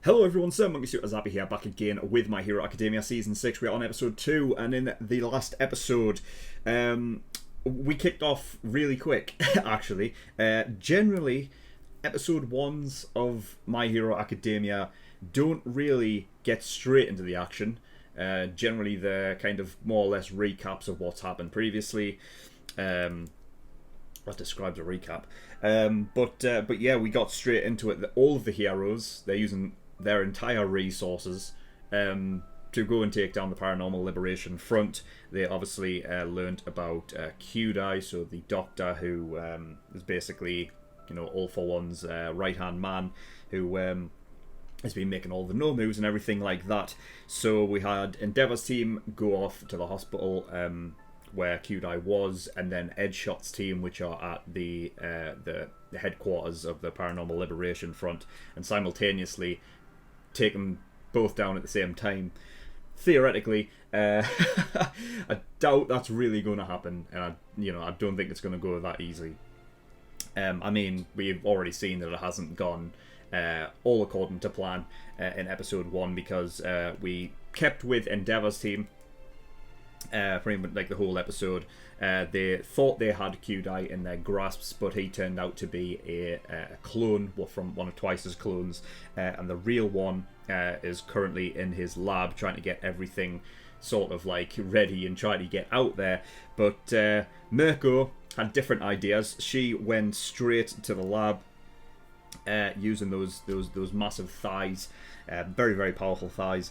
Hello everyone, SirMonkeySuit Azabi here, back again with My Hero Academia Season 6. We're on episode 2, and in the last episode, we kicked off really quick, actually. Generally, episode 1s of My Hero Academia don't really get straight into the action. Generally, they're kind of more or less recaps of what's happened previously. That describes a recap. But yeah, we got straight into it. All of the heroes, they're using their entire resources to go and take down the Paranormal Liberation Front. They obviously learned about Kyudai, so the doctor who is basically, you know, All for One's right-hand man, who has been making all the no moves and everything like that. So we had Endeavor's team go off to the hospital where Kyudai was, and then Edshot's team, which are at the headquarters of the Paranormal Liberation Front, and simultaneously take them both down at the same time. Theoretically, I doubt that's really going to happen, and I don't think it's going to go that easily. I mean, we've already seen that it hasn't gone all according to plan in episode 1, because we kept with Endeavor's team pretty much like the whole episode. They thought they had Kyudai in their grasps, but he turned out to be a clone, from one of Twice's clones, and the real one is currently in his lab trying to get everything sort of like ready and trying to get out there. But Mirko had different ideas. She went straight to the lab using those massive thighs, very, very powerful thighs,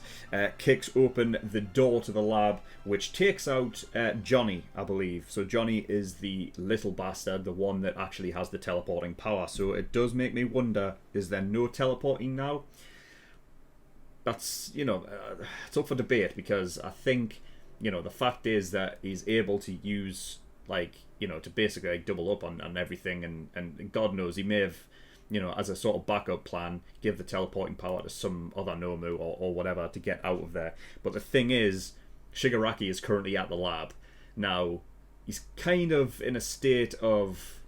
kicks open the door to the lab, which takes out Johnny, I believe. So Johnny is the little bastard, the one that actually has the teleporting power. So it does make me wonder, is there no teleporting now? That's, it's up for debate, because I think, the fact is that he's able to use, to basically double up on everything, and God knows, he may have, as a sort of backup plan, give the teleporting power to some other Nomu or whatever to get out of there. But the thing is, Shigaraki is currently at the lab. Now, he's kind of in a state of...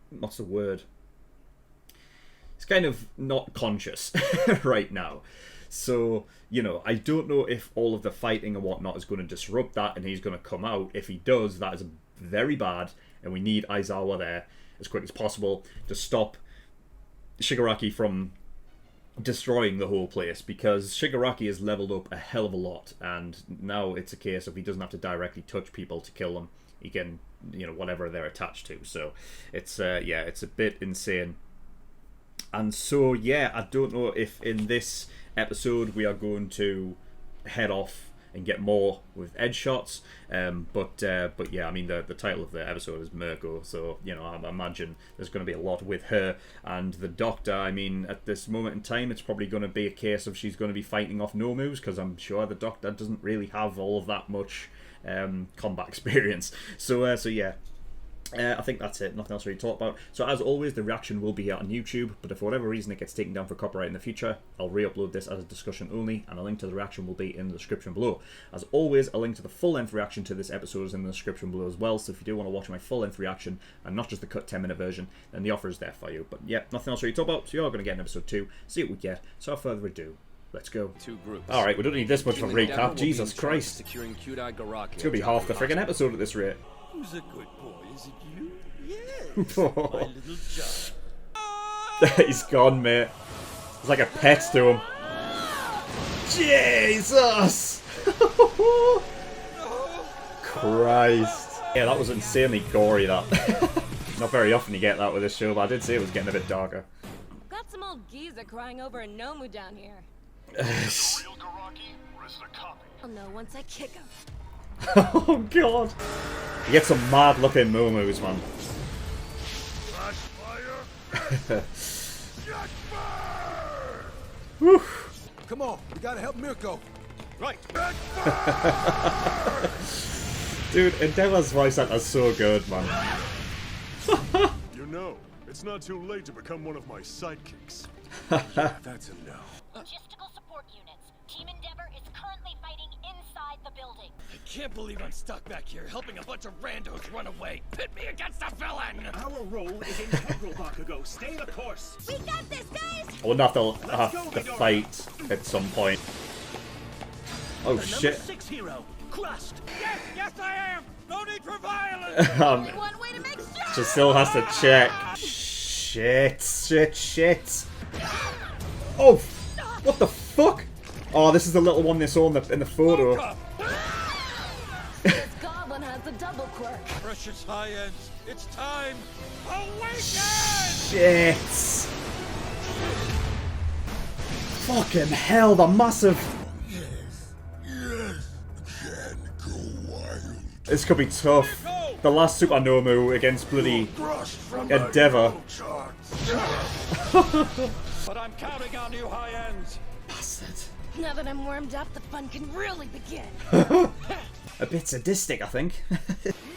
what's the word? He's kind of not conscious right now. So, I don't know if all of the fighting and whatnot is going to disrupt that and he's going to come out. If he does, that is very bad, and we need Aizawa there as quick as possible to stop Shigaraki from destroying the whole place, because Shigaraki has leveled up a hell of a lot, and now it's a case of he doesn't have to directly touch people to kill them. He can, whatever they're attached to. So it's it's a bit insane. And so I don't know if in this episode we are going to head off and get more with Edshot, but yeah, I mean the title of the episode is Mirko, so I imagine there's going to be a lot with her and the doctor. I mean, at this moment in time, it's probably going to be a case of she's going to be fighting off Nomus, because I'm sure the doctor doesn't really have all of that much combat experience. So yeah. I think that's it. Nothing else really to talk about. So as always, the reaction will be here on YouTube, but if for whatever reason it gets taken down for copyright in the future, I'll re-upload this as a discussion only, and a link to the reaction will be in the description below. As always, a link to the full-length reaction to this episode is in the description below as well, so if you do want to watch my full-length reaction, and not just the cut 10-minute version, then the offer is there for you. But yeah, nothing else really to talk about, so you're going to get in episode 2, see what we get. So without further ado, let's go. Alright, we don't need this much of a recap, Jesus Christ. It's going to be half the friggin' episode at this rate. Who's a good boy? Is it you? Yes, my little John. He's gone, mate. It's like a pet to him. Jesus! Christ. Yeah, that was insanely gory, that. Not very often you get that with this show, but I did say it was getting a bit darker. Got some old geezer crying over a Nomu down here. I'll know once I kick him. Oh god. You get some mad looking Momus, man. Whew. Come on, we gotta help Mirko. Right. Dude, Endeavor's voice actor's so good, man. It's not too late to become one of my sidekicks. That's a no. Logistical support units. Team Endeavor is currently fighting inside inside the building. I can't believe I'm stuck back here helping a bunch of randos run away. Pit me against a villain! Our role is integral, Bakugo. Stay the course. We got this, guys! I wonder if they'll have to fight at some point. Oh shit. Number 6 hero, Crust. Yes I am! No need for violence! Only one way to make sure! She still has to check. Shit. Oh, what the fuck? Oh, this is the little one they saw in the photo. This goblin has the double quirk. Precious high ends, it's time! Awaken! Shit. Fucking hell, the massive. This could be tough. The last Super Nomu against bloody Endeavour. But I'm counting on you, high ends! Bastard. Now that I'm warmed up, the fun can really begin. A bit sadistic, I think.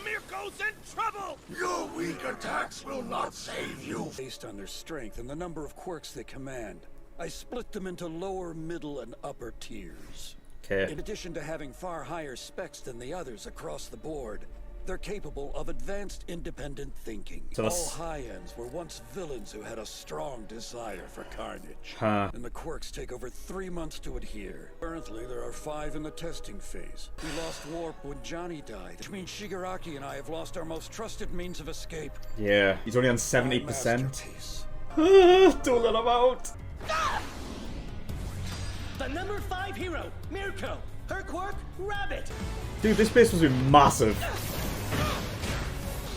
Mirko's in trouble! Your weak attacks will not save you. Based on their strength and the number of quirks they command, I split them into lower, middle, and upper tiers. Okay. In addition to having far higher specs than the others across the board, they're capable of advanced independent thinking. So All high-ends were once villains who had a strong desire for carnage. Huh. And the quirks take over 3 months to adhere. Currently, there are 5 in the testing phase. We lost Warp when Johnny died, which means Shigaraki and I have lost our most trusted means of escape. Yeah, he's only on 70%. Masterpiece. Don't let him out. The number 5 hero, Mirko. Her quirk, Rabbit. Dude, this base must be massive.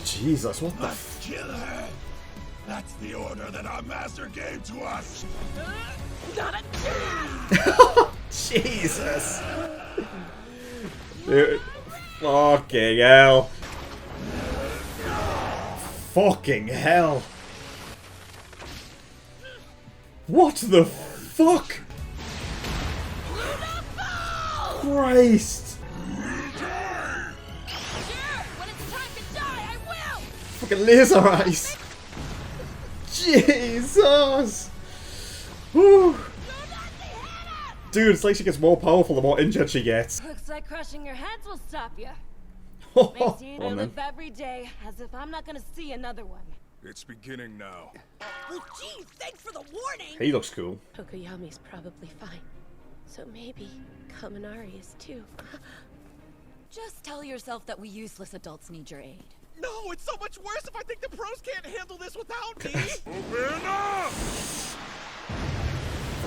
Jesus, what the Kill her! That's the order that our master gave to us! Jesus. Dude, fucking hell. Fucking hell. What the fuck? Christ. Sure, when it's time to die, I will! Fucking laser eyes. Jesus. Whew. Dude, it's like she gets more powerful the more injured she gets. Looks like crushing your heads will stop you. Makes Makes you either live every day as if I'm not gonna see another one. It's beginning now. Well, geez, thanks for the warning! He looks cool. Tokoyami's probably fine. So maybe Kaminari is too. Just tell yourself that we useless adults need your aid. No, it's so much worse if I think the pros can't handle this without me! Open up!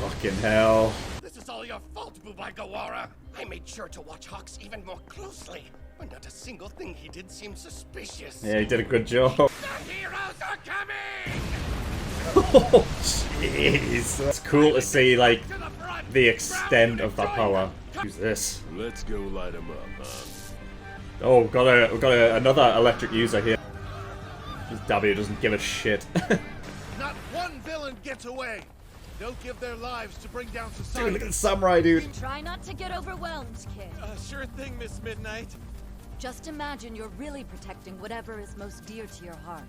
Fucking hell. This is all your fault, Bubai. I made sure to watch Hawks even more closely. But not a single thing he did seemed suspicious. Yeah, he did a good job. The heroes are coming! Oh, jeez. It's cool to see, like, To the front! the extent of that power. Use this. Let's go light him up, huh? Oh, we've got another electric user here. This W doesn't give a shit. Not one villain gets away. They'll give their lives to bring down Dude, society. look at the samurai, dude. Try not to get overwhelmed, kid. Sure thing, Miss Midnight. Just imagine you're really protecting whatever is most dear to your heart.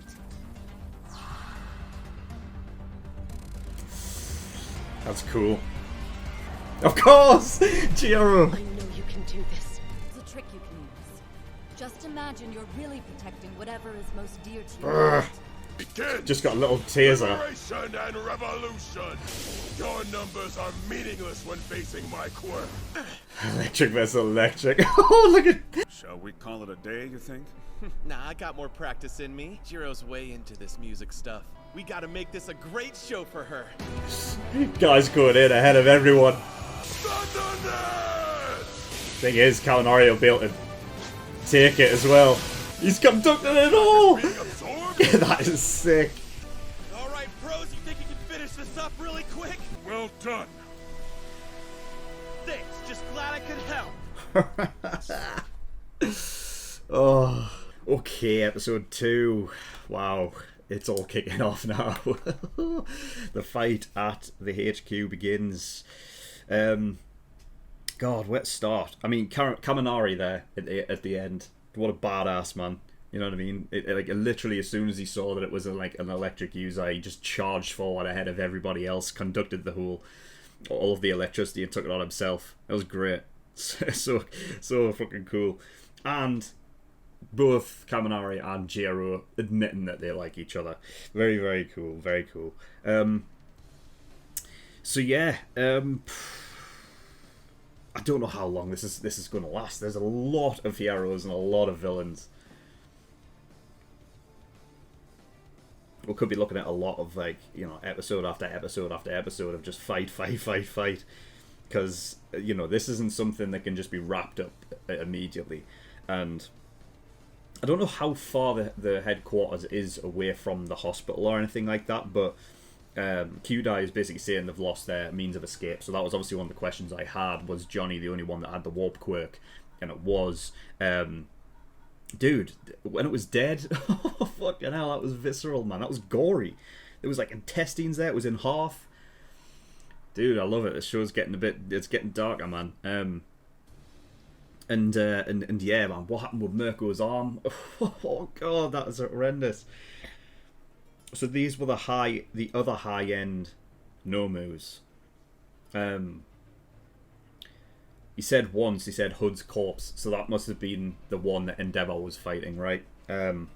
That's cool. Of course! Chihiro! I know you can do this. It's a trick you can use. Just imagine you're really protecting whatever is most dear to your heart. Begin! Just got a little taser. Liberation and revolution! Your numbers are meaningless when facing my quirk. Electric versus electric. Oh, look at... Shall we call it a day, you think? Nah, I got more practice in me. Jiro's way into this music stuff. We gotta make this a great show for her. Guy's going in ahead of everyone. Thundernet! Thing is, Kaminari will be able to take it as well. He's conducting it all! Being absorbed? That is sick. Alright, pros, you think you can finish this up really quick? Well done. Thanks, just glad I could help. Oh, okay, episode 2. Wow, it's all kicking off now. The fight at the HQ begins. God, where to start? I mean, Kaminari there at the end. What a badass, man. You know what I mean? Like literally, as soon as he saw that it was like an electric user, he just charged forward ahead of everybody else, conducted all of the electricity, and took it on himself. That was great. So fucking cool. And both Kaminari and Jiro admitting that they like each other. Very, very cool. Very cool. So yeah, I don't know how long this is going to last. There's a lot of heroes and a lot of villains. We could be looking at a lot of, like, you know, episode after episode after episode of just fight. Because, you know, this isn't something that can just be wrapped up immediately. And I don't know how far the headquarters is away from the hospital or anything like that, but Kyudai is basically saying they've lost their means of escape. So that was obviously one of the questions I had. Was Johnny the only one that had the warp quirk? And it was. Dude, when it was dead, oh, fucking hell, that was visceral, man. That was gory. There was, like, intestines there. It was in half. Dude, I love it. This show's getting it's getting darker, man. And yeah, man, what happened with Mirko's arm? Oh, God, that was horrendous. So these were the other high-end Nomus. He said Hood's corpse, so that must have been the one that Endeavor was fighting, right? And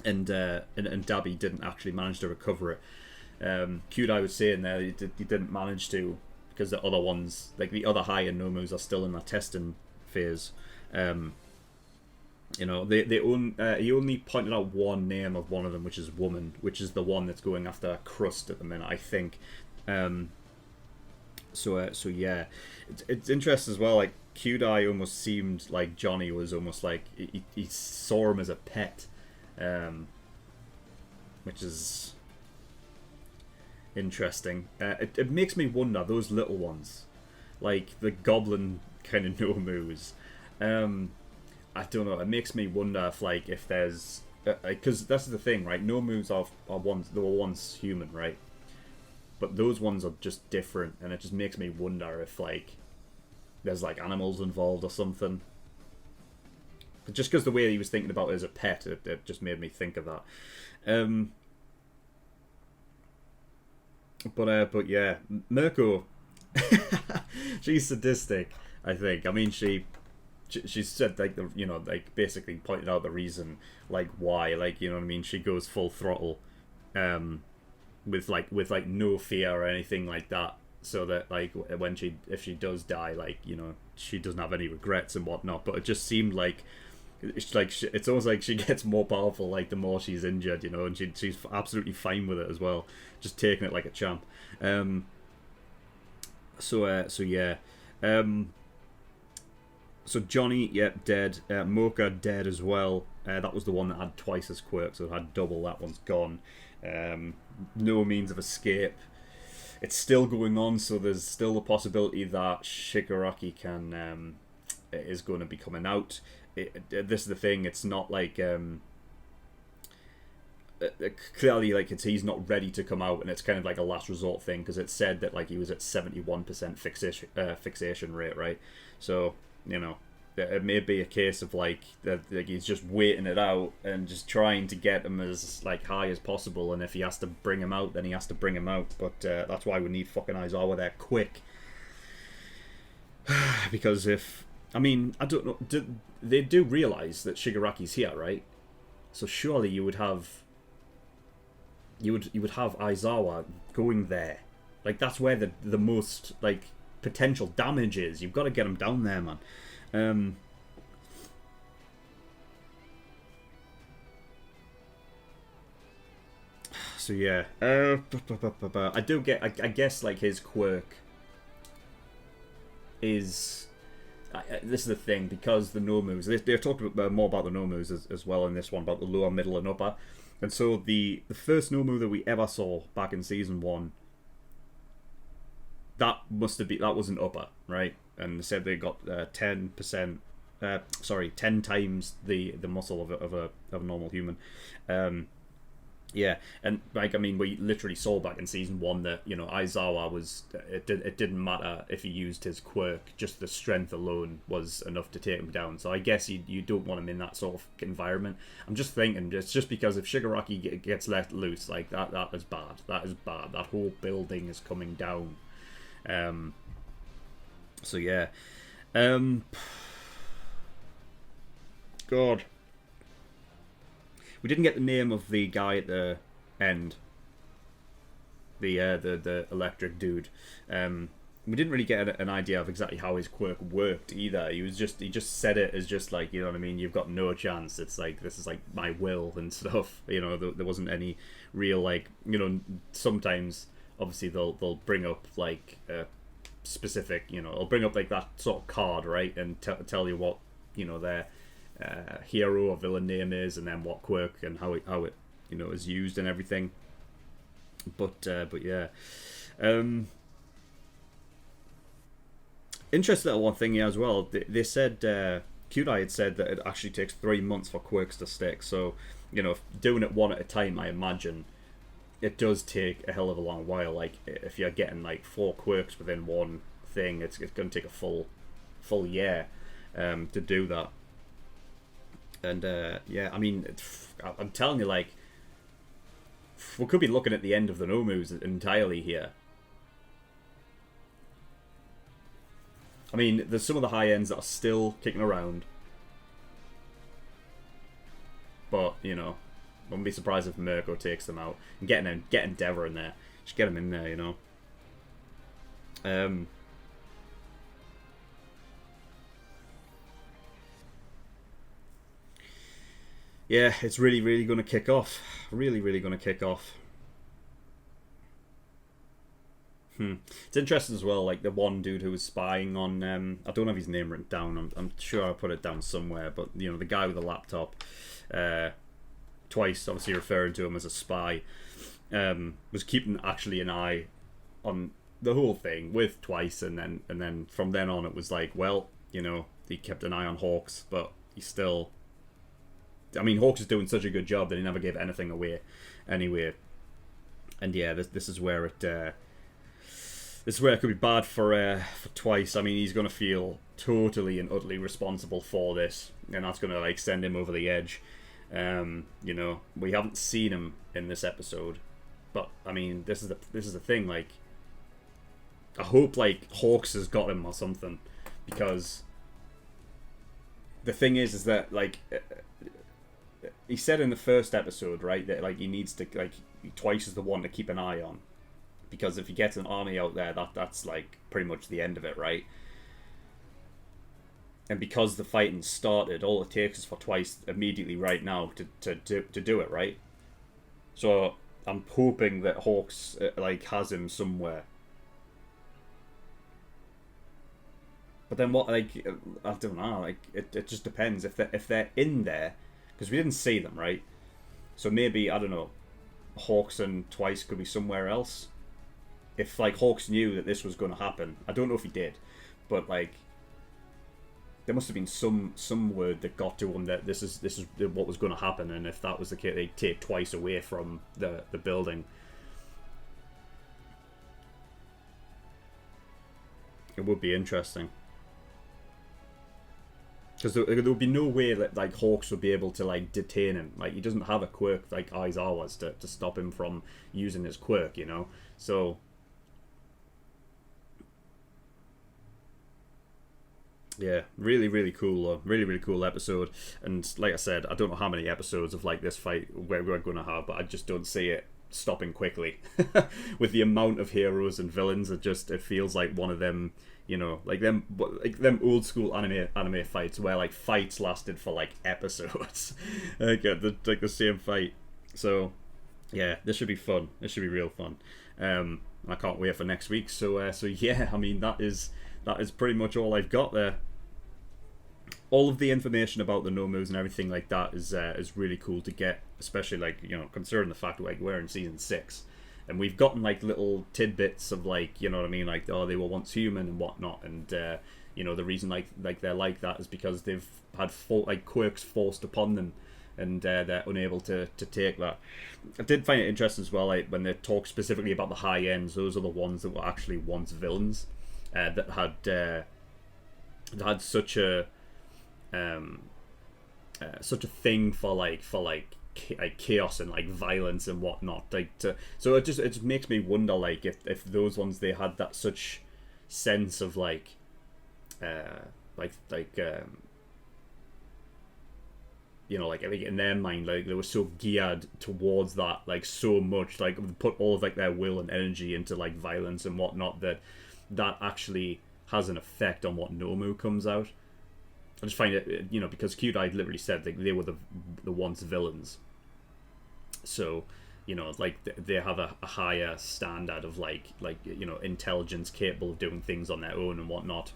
Dabi didn't actually manage to recover it. Kyudai was saying there he didn't manage to, because the other ones, like the other high-end Nomus, are still in that testing phase. You know, he only pointed out one name of one of them, which is Woman, which is the one that's going after Crust at the minute, I think. So yeah, it's interesting as well. Like, Kyudai almost seemed like Johnny was almost like he saw him as a pet, which is interesting. It makes me wonder, those little ones, like the goblin kind of Nomus. I don't know. It makes me wonder if there's, because that's the thing, right? Nomus they were once human, right? But those ones are just different, and it just makes me wonder if, like, there's, like, animals involved or something. But just because the way he was thinking about it as a pet, it just made me think of that. But yeah, Mirko, she's sadistic, I think. I mean, she said, like, basically pointed out the reason, like, why, like, you know what I mean? She goes full throttle, with no fear or anything like that, so that, like, if she does die, like, you know, she doesn't have any regrets and whatnot. But it just seemed like it's almost like she gets more powerful, like, the more she's injured, you know, and she's absolutely fine with it as well, just taking it like a champ. So yeah. So Johnny, yep, dead. Mocha dead as well. That was the one that had twice as quirk, so it had double. That one's gone. No means of escape. It's still going on, so there's still the possibility that Shigaraki is going to be coming out. This is the thing. It's not like clearly, like, he's not ready to come out, and it's kind of like a last resort thing, because it said that, like, he was at 71% fixation rate, right? So, you know, it may be a case of, like he's just waiting it out and just trying to get him as, like, high as possible, and if he has to bring him out, then he has to bring him out. But that's why we need fucking Aizawa there quick. Because I don't know, they do realise that Shigaraki's here, right? So surely you would have Aizawa going there. Like, that's where the most, like, potential damage is. You've got to get him down there, man. So yeah, I guess, like, his quirk is. This is the thing, because the Nomus, they're talking more about the Nomus as well in this one, about the lower, middle, and upper. And so the first Nomu that we ever saw back in season 1, that wasn't upper, right? And they said they got 10 times the muscle of a normal human. Yeah, and, like, I mean, we literally saw back in season 1 that, you know, Aizawa was, it didn't matter if he used his quirk, just the strength alone was enough to take him down. So I guess you don't want him in that sort of environment. I'm just thinking, it's just because if Shigaraki gets let loose, like, that is bad. That is bad. That whole building is coming down. So yeah, God, we didn't get the name of the guy at the end. The electric dude. We didn't really get an idea of exactly how his quirk worked either. He just said it as just like, you know what I mean, you've got no chance. It's like, this is like my will and stuff. You know, there wasn't any real, like, you know, sometimes obviously they'll bring up like a specific, you know, they'll bring up like that sort of card, right, and tell you what, you know, their hero or villain name is, and then what quirk and how it you know is used and everything. But yeah. Interesting little one thing here as well. They said, Q-Dye had said that it actually takes 3 months for quirks to stick. So, you know, doing it one at a time, I imagine, it does take a hell of a long while. Like, if you're getting like 4 quirks within one thing, it's going to take a full year to do that. And yeah, I mean, I'm telling you, like, we could be looking at the end of the No moves entirely here. I mean, there's some of the high ends that are still kicking around. But, you know, I wouldn't be surprised if Mirko takes them out. And get Endeavor in there. Just get him in there, you know. Yeah, it's really, really going to kick off. Really, really going to kick off. It's interesting as well, like the one dude who was spying on, I don't have his name written down, I'm sure I put it down somewhere, but, you know, the guy with the laptop, Twice, obviously referring to him as a spy, was keeping actually an eye on the whole thing with Twice, and then from then on it was like, well, you know, he kept an eye on Hawks, but he still, I mean, Hawks is doing such a good job that he never gave anything away anyway. And yeah, this is where it this is where it could be bad for Twice. I mean, he's going to feel totally and utterly responsible for this, and that's going to like send him over the edge. You know, we haven't seen him in this episode, but I mean, this is the thing. Like, I hope like Hawks has got him or something, because the thing is that like he said in the first episode, right, that like he needs to, like, Twice is the one to keep an eye on. Because if he gets an army out there, that's like pretty much the end of it, right? And because the fighting started, all it takes is for Twice immediately right now to do it, right? So I'm hoping that Hawks like has him somewhere. But then what? Like, I don't know. Like, it just depends if they're in there, because we didn't see them, right? So maybe, I don't know, Hawks and Twice could be somewhere else. If like Hawks knew that this was going to happen, I don't know if he did, but like there must have been some word that got to him that this is what was going to happen, and if that was the case, they'd take Twice away from the building. It would be interesting, because there would be no way that like Hawks would be able to like detain him. Like, he doesn't have a quirk like Aizawa's to stop him from using his quirk, you know. So yeah, really, really cool though. Really, really cool episode. And like I said, I don't know how many episodes of like this fight we're going to have, but I just don't see it stopping quickly. With the amount of heroes and villains, it feels like one of them, you know, like them old school anime fights where like fights lasted for like episodes. Like the same fight. So yeah, this should be fun. This should be real fun. I can't wait for next week. So yeah, I mean, that is pretty much all I've got there. All of the information about the No moves and everything like that is really cool to get, especially like, you know, considering the fact like we're in season 6, and we've gotten like little tidbits of like, you know what I mean, like, oh, they were once human and whatnot, and you know, the reason like they're like that is because they've had quirks forced upon them, and they're unable to take that. I did find it interesting as well, like when they talk specifically about the high ends, those are the ones that were actually once villains. That had such a thing for chaos and like violence and whatnot. So it just makes me wonder, like, if those ones, they had that such sense of like you know, like I think in their mind, like they were so geared towards that, like so much, like put all of like their will and energy into like violence and whatnot, that actually has an effect on what Nomu comes out. I just find it, you know, because Q-Dai literally said like they were the once villains, so you know, like they have a higher standard of like you know, intelligence, capable of doing things on their own and whatnot,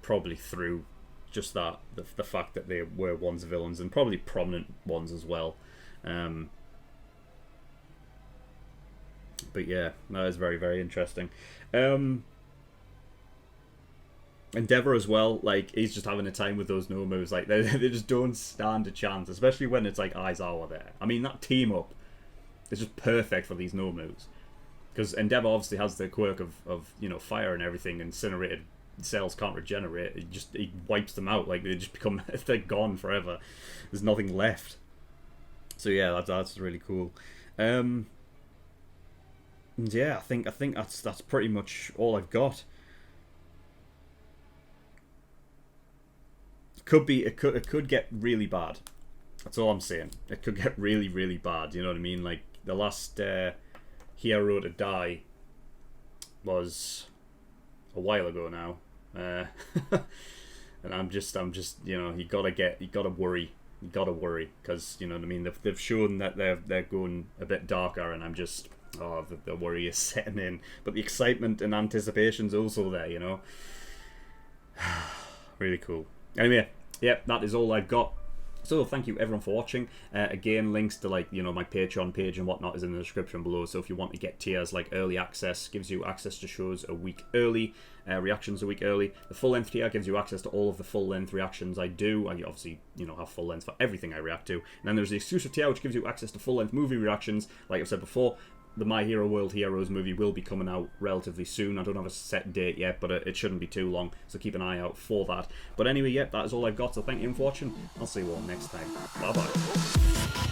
probably through just that the fact that they were once villains, and probably prominent ones as well. But yeah, that is very, very interesting. Endeavor as well, like he's just having a time with those Nomus. Like they just don't stand a chance, especially when it's like Aizawa there. I mean, that team up is just perfect for these Nomus, because Endeavor obviously has the quirk of you know, fire and everything. Incinerated cells can't regenerate. He wipes them out. Like they just become, they're gone forever. There's nothing left. So yeah, that's really cool. Yeah, I think that's pretty much all I've got. It could get really bad. That's all I'm saying. It could get really, really bad. You know what I mean? Like the last hero to die was a while ago now, and I'm just you know, you gotta worry, because you know what I mean. They've shown that they're going a bit darker, and I'm just, oh, the worry is setting in. But the excitement and anticipation's also there, you know. Really cool. Anyway, yeah, that is all I've got. So thank you everyone for watching. Again, links to like, you know, my Patreon page and whatnot is in the description below. So if you want to get tiers like early access, gives you access to shows a week early, reactions a week early. The full length tier gives you access to all of the full length reactions I do. I obviously, you know, have full length for everything I react to. And then there's the exclusive tier, which gives you access to full length movie reactions. Like I've said before, the My Hero World Heroes movie will be coming out relatively soon. I don't have a set date yet, but it shouldn't be too long, so keep an eye out for that. But anyway, yeah, that is all I've got, so thank you for watching. I'll see you all next time. Bye-bye.